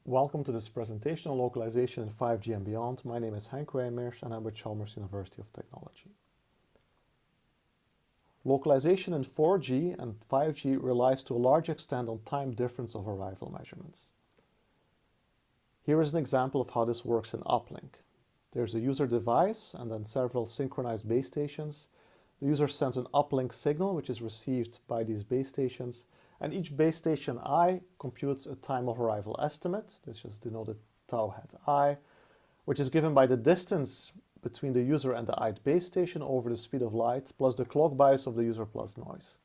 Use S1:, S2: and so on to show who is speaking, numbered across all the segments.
S1: Welcome to this presentation on localization in 5G and beyond. My name is Henk Wymeersch and I'm with Chalmers University of Technology. Localization in 4G and 5G relies to a large extent on time difference of arrival measurements. Here is an example of how this works in uplink. There's a user device and then several synchronized base stations. The user sends an uplink signal which is received by these base stations, and each base station I computes a time of arrival estimate. This is denoted tau hat I, which is given by the distance between the user and the ith base station over the speed of light plus the clock bias of the user plus noise.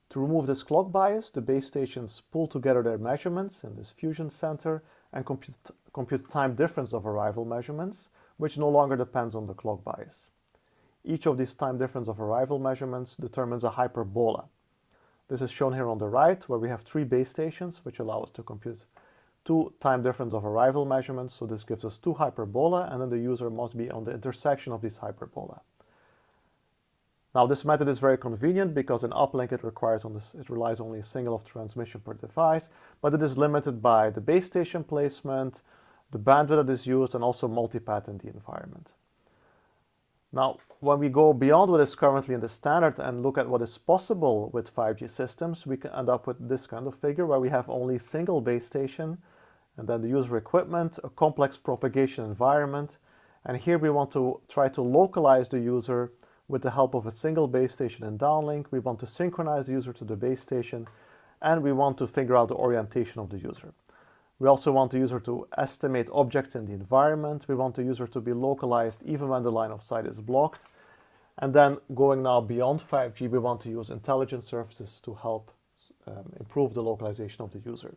S1: To remove this clock bias, the base stations pull together their measurements in this fusion center and compute time difference of arrival measurements, which no longer depends on the clock bias. Each of these time difference of arrival measurements determines a hyperbola. This is shown here on the right, where we have three base stations, which allow us to compute two time difference of arrival measurements. So this gives us two hyperbola, and then the user must be on the intersection of these hyperbola. Now, this method is very convenient because in uplink it relies only a single of transmission per device, but it is limited by the base station placement, the bandwidth that is used, and also multipath in the environment. Now, when we go beyond what is currently in the standard and look at what is possible with 5G systems, we can end up with this kind of figure where we have only a single base station and then the user equipment, a complex propagation environment. And here we want to try to localize the user with the help of a single base station in downlink. We want to synchronize the user to the base station, and we want to figure out the orientation of the user. We also want the user to estimate objects in the environment. We want the user to be localized even when the line of sight is blocked. And then going now beyond 5G, we want to use intelligence services to help improve the localization of the user.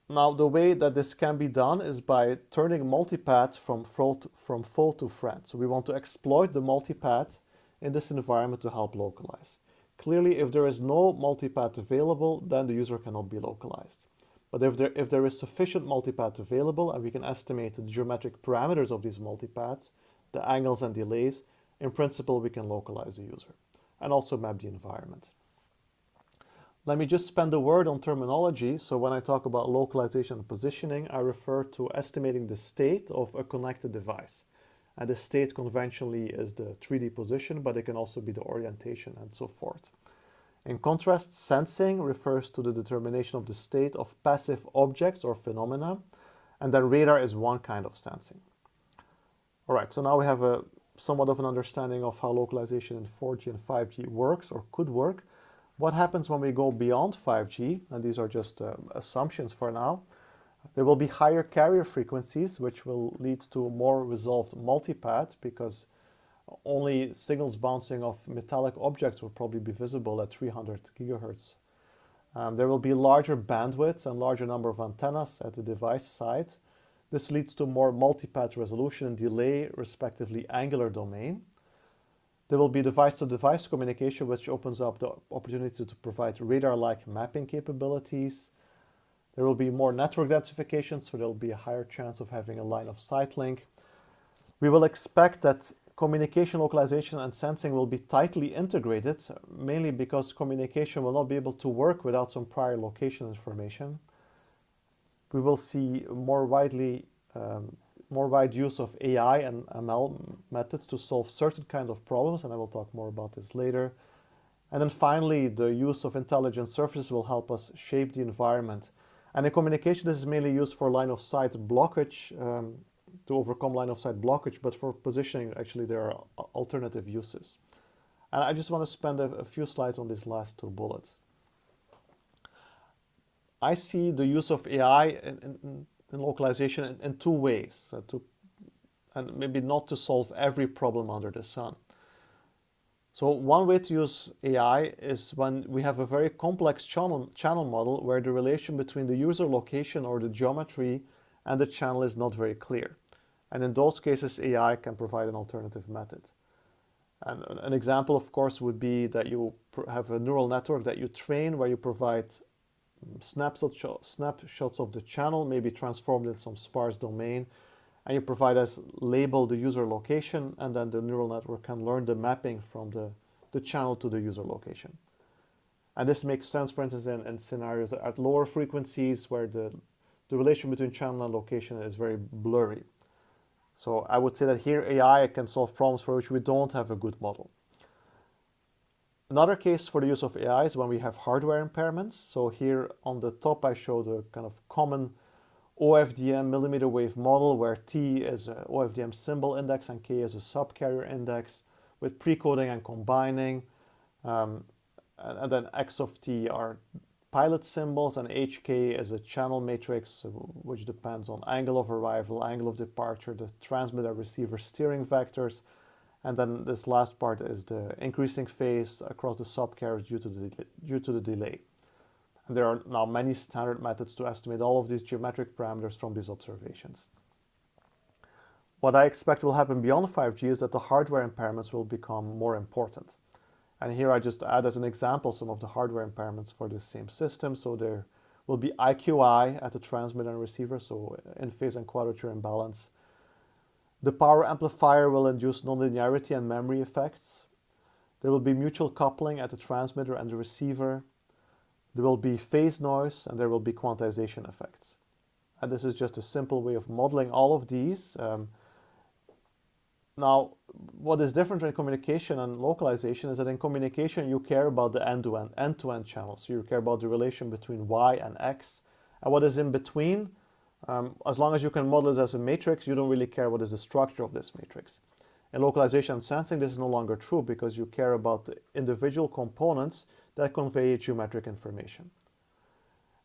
S1: Now, the way that this can be done is by turning multipath from foe to friend. So we want to exploit the multipath in this environment to help localize. Clearly, if there is no multipath available, then the user cannot be localized. But if there is sufficient multipath available and we can estimate the geometric parameters of these multipaths, the angles and delays, in principle we can localize the user and also map the environment. Let me just spend a word on terminology. So when I talk about localization and positioning, I refer to estimating the state of a connected device. And the state conventionally is the 3D position, but it can also be the orientation and so forth. In contrast, sensing refers to the determination of the state of passive objects or phenomena, and then radar is one kind of sensing. All right, so now we have somewhat of an understanding of how localization in 4G and 5G works or could work. What happens when we go beyond 5G? And these are just assumptions for now. There will be higher carrier frequencies, which will lead to more resolved multipath because only signals bouncing off metallic objects will probably be visible at 300 gigahertz. There will be larger bandwidths and larger number of antennas at the device side. This leads to more multipath resolution and delay, respectively angular domain. There will be device-to-device communication, which opens up the opportunity to provide radar-like mapping capabilities. There will be more network densification, so there will be a higher chance of having a line of sight link. We will expect that communication, localization, and sensing will be tightly integrated, mainly because communication will not be able to work without some prior location information. We will see more wide use of AI and ML methods to solve certain kinds of problems, and I will talk more about this later. And then finally, the use of intelligence services will help us shape the environment. And in communication, this is mainly used for line of sight blockage, to overcome line of sight blockage, but for positioning, actually, there are alternative uses. And I just want to spend a few slides on these last two bullets. I see the use of AI in localization in two ways, and maybe not to solve every problem under the sun. So one way to use AI is when we have a very complex channel model where the relation between the user location or the geometry and the channel is not very clear. And in those cases, AI can provide an alternative method. And an example, of course, would be that you have a neural network that you train where you provide snapshots of the channel, maybe transformed in some sparse domain, and you provide us label the user location, and then the neural network can learn the mapping from the channel to the user location. And this makes sense, for instance, in scenarios at lower frequencies where the relation between channel and location is very blurry. So I would say that here AI can solve problems for which we don't have a good model. Another case for the use of AI is when we have hardware impairments. So here on the top I show the kind of common OFDM millimeter wave model where T is an OFDM symbol index and K is a subcarrier index with precoding and combining. And then X of T are pilot symbols, and HK is a channel matrix which depends on angle of arrival, angle of departure, the transmitter receiver steering vectors, and then this last part is the increasing phase across the subcarriers due to the delay. And there are now many standard methods to estimate all of these geometric parameters from these observations. What I expect will happen beyond 5G is that the hardware impairments will become more important. And here I just add as an example some of the hardware impairments for this same system. So there will be IQI at the transmitter and receiver, so in phase and quadrature imbalance. The power amplifier will induce nonlinearity and memory effects. There will be mutual coupling at the transmitter and the receiver. There will be phase noise, and there will be quantization effects. And this is just a simple way of modeling all of these. Now, what is different in communication and localization is that in communication you care about the end-to-end channel. So you care about the relation between Y and X. And what is in between, as long as you can model it as a matrix, you don't really care what is the structure of this matrix. In localization and sensing, this is no longer true because you care about the individual components that convey geometric information.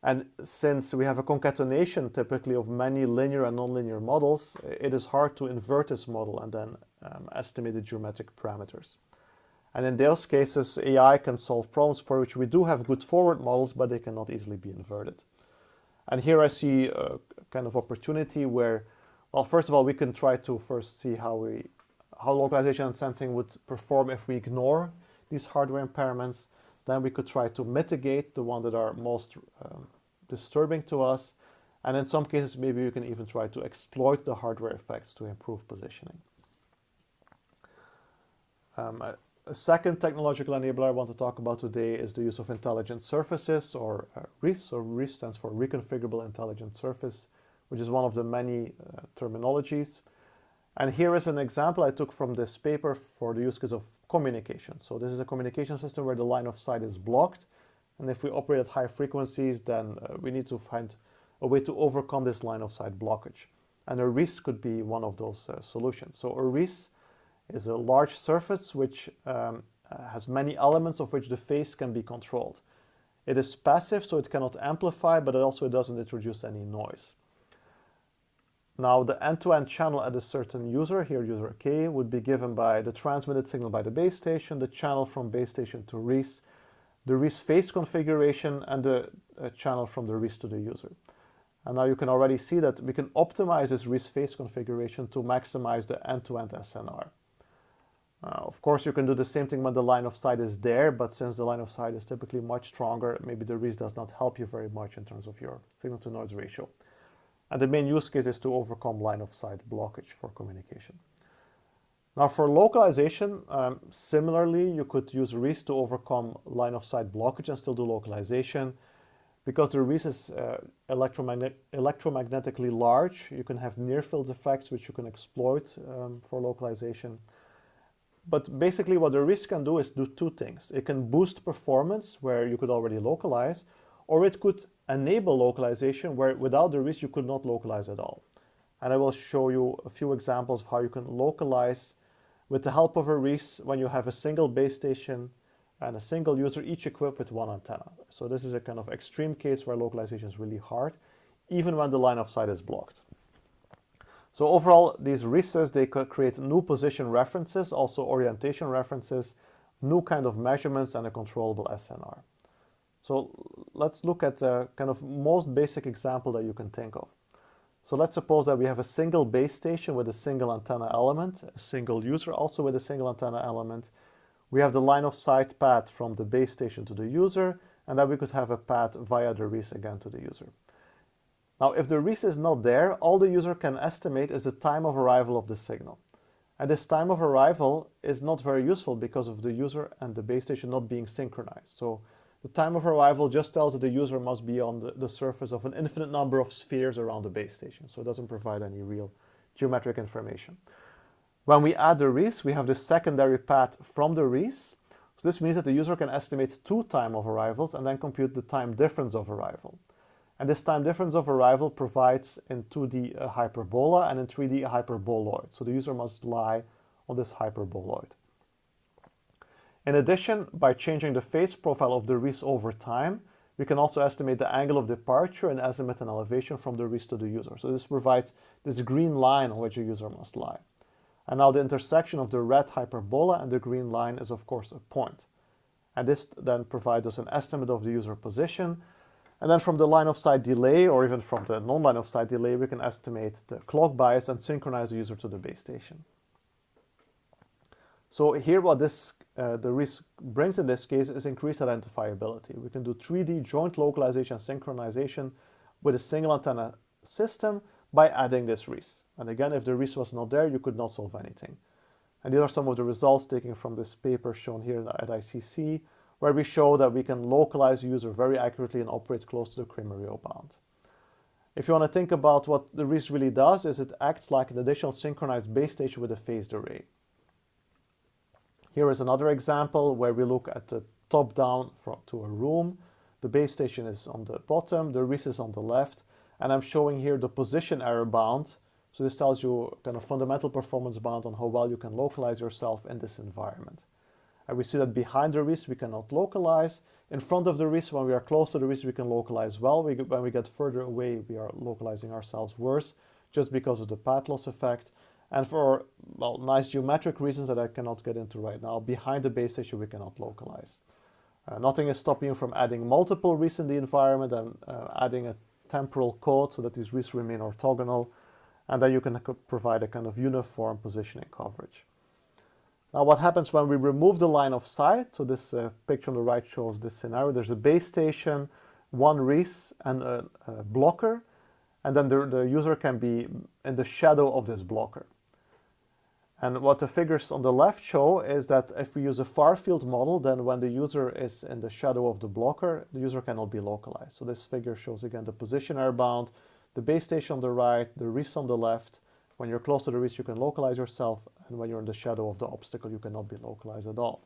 S1: And since we have a concatenation typically of many linear and nonlinear models, it is hard to invert this model and then estimate the geometric parameters. And in those cases, AI can solve problems for which we do have good forward models, but they cannot easily be inverted. And here I see a kind of opportunity where, well, first of all, we can try to first see how localization and sensing would perform if we ignore these hardware impairments. Then we could try to mitigate the ones that are most disturbing to us. And in some cases, maybe we can even try to exploit the hardware effects to improve positioning. A second technological enabler I want to talk about today is the use of intelligent surfaces, or RIS. So RIS stands for Reconfigurable Intelligent Surface, which is one of the many terminologies. And here is an example I took from this paper for the use case of communication. So this is a communication system where the line of sight is blocked. And if we operate at high frequencies, then we need to find a way to overcome this line of sight blockage. And a RIS could be one of those solutions. So a RIS is a large surface which has many elements of which the phase can be controlled. It is passive, so it cannot amplify, but it also doesn't introduce any noise. Now, the end-to-end channel at a certain user, here user K, would be given by the transmitted signal by the base station, the channel from base station to RIS, the RIS phase configuration, and the channel from the RIS to the user. And now you can already see that we can optimize this RIS phase configuration to maximize the end-to-end SNR. Of course, you can do the same thing when the line of sight is there, but since the line of sight is typically much stronger, maybe the RIS does not help you very much in terms of your signal-to-noise ratio. And the main use case is to overcome line of sight blockage for communication. Now for localization, similarly, you could use RIS to overcome line of sight blockage and still do localization. Because the RIS is electromagnetically large, you can have near-field effects which you can exploit for localization. But basically what the RIS can do is do two things. It can boost performance where you could already localize, or it could enable localization where without the RIS you could not localize at all. And I will show you a few examples of how you can localize with the help of a RIS when you have a single base station and a single user, each equipped with one antenna. So this is a kind of extreme case where localization is really hard, even when the line of sight is blocked. So overall, these RISs, they could create new position references, also orientation references, new kind of measurements, and a controllable SNR. So let's look at the kind of most basic example that you can think of. So let's suppose that we have a single base station with a single antenna element, a single user also with a single antenna element. We have the line of sight path from the base station to the user, and then we could have a path via the RIS again to the user. Now, if the RIS is not there, all the user can estimate is the time of arrival of the signal. And this time of arrival is not very useful because of the user and the base station not being synchronized. So The time of arrival just tells that the user must be on the surface of an infinite number of spheres around the base station, so it doesn't provide any real geometric information. When we add the res, we have the secondary path from the res. So this means that the user can estimate 2 time of arrivals and then compute the time difference of arrival. And this time difference of arrival provides in 2D a hyperbola and in 3D a hyperboloid. So the user must lie on this hyperboloid. In addition, by changing the phase profile of the res over time, we can also estimate the angle of departure in azimuth and elevation from the res to the user. So this provides this green line on which the user must lie. And now the intersection of the red hyperbola and the green line is of course a point. And this then provides us an estimate of the user position. And then from the line of sight delay, or even from the non-line of sight delay, we can estimate the clock bias and synchronize the user to the base station. So here what the res brings in this case is increased identifiability. We can do 3D joint localization and synchronization with a single antenna system by adding this res. And again, if the res was not there, you could not solve anything. And these are some of the results taken from this paper shown here at ICC, where we show that we can localize the user very accurately and operate close to the Kramer-Rao bound. If you want to think about what the res really does, is it acts like an additional synchronized base station with a phased array. Here is another example where we look at the top down to a room. The base station is on the bottom, the res is on the left, and I'm showing here the position error bound. So this tells you kind of fundamental performance bound on how well you can localize yourself in this environment. And we see that behind the res we cannot localize. In front of the res, when we are close to the res, we can localize well. When we get further away, we are localizing ourselves worse, just because of the path loss effect. And for, well, nice geometric reasons that I cannot get into right now, behind the base station we cannot localize. Nothing is stopping you from adding multiple res in the environment and adding a temporal code so that these res remain orthogonal, and then you can provide a kind of uniform positioning coverage. Now what happens when we remove the line of sight? So this picture on the right shows this scenario. There's a base station, one res and a blocker, and then the user can be in the shadow of this blocker. And what the figures on the left show is that if we use a far field model, then when the user is in the shadow of the blocker, the user cannot be localized. So this figure shows again the position error bound, the base station on the right, the res on the left. When you're close to the res, you can localize yourself, and when you're in the shadow of the obstacle, you cannot be localized at all.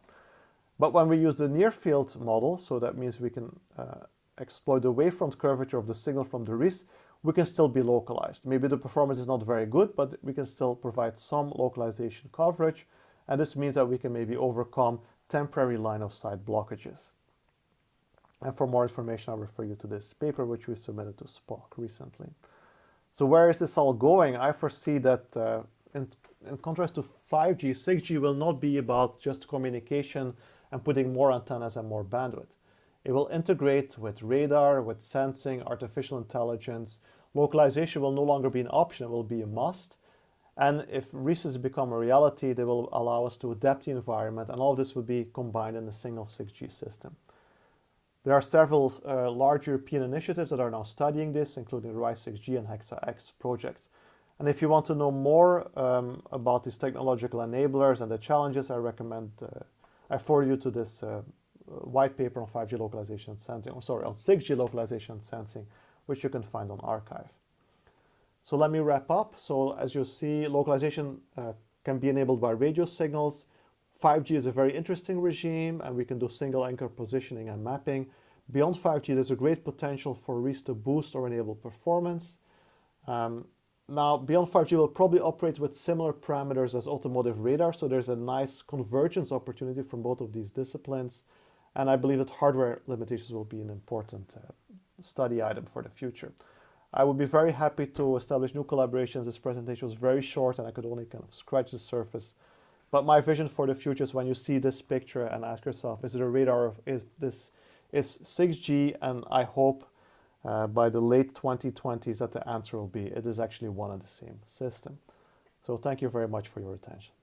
S1: But when we use the near field model, so that means we can exploit the wavefront curvature of the signal from the res, we can still be localized. Maybe the performance is not very good, but we can still provide some localization coverage, and this means that we can maybe overcome temporary line of sight blockages. And for more information, I'll refer you to this paper which we submitted to SPOC recently. So where is this all going? I foresee that in contrast to 5G, 6G will not be about just communication and putting more antennas and more bandwidth. It will integrate with radar, with sensing, artificial intelligence. Localization will no longer be an option, it will be a must. And if RESEs become a reality, they will allow us to adapt the environment, and all of this will be combined in a single 6G system. There are several large European initiatives that are now studying this, including the RISE-6G and HexaX projects. And if you want to know more about these technological enablers and the challenges, I recommend I forward you to this white paper on 5G localization and sensing, on 6G localization and sensing, which you can find on arXiv. So let me wrap up. So as you see, localization can be enabled by radio signals. 5G is a very interesting regime, and we can do single anchor positioning and mapping. Beyond 5G, there's a great potential for RES to boost or enable performance. Now, beyond 5G will probably operate with similar parameters as automotive radar, so there's a nice convergence opportunity from both of these disciplines. And I believe that hardware limitations will be an important study item for the future. I would be very happy to establish new collaborations. This presentation was very short and I could only kind of scratch the surface. But my vision for the future is when you see this picture and ask yourself, is it a radar or is this 6G? And I hope by the late 2020s that the answer will be, it is actually one and the same system. So thank you very much for your attention.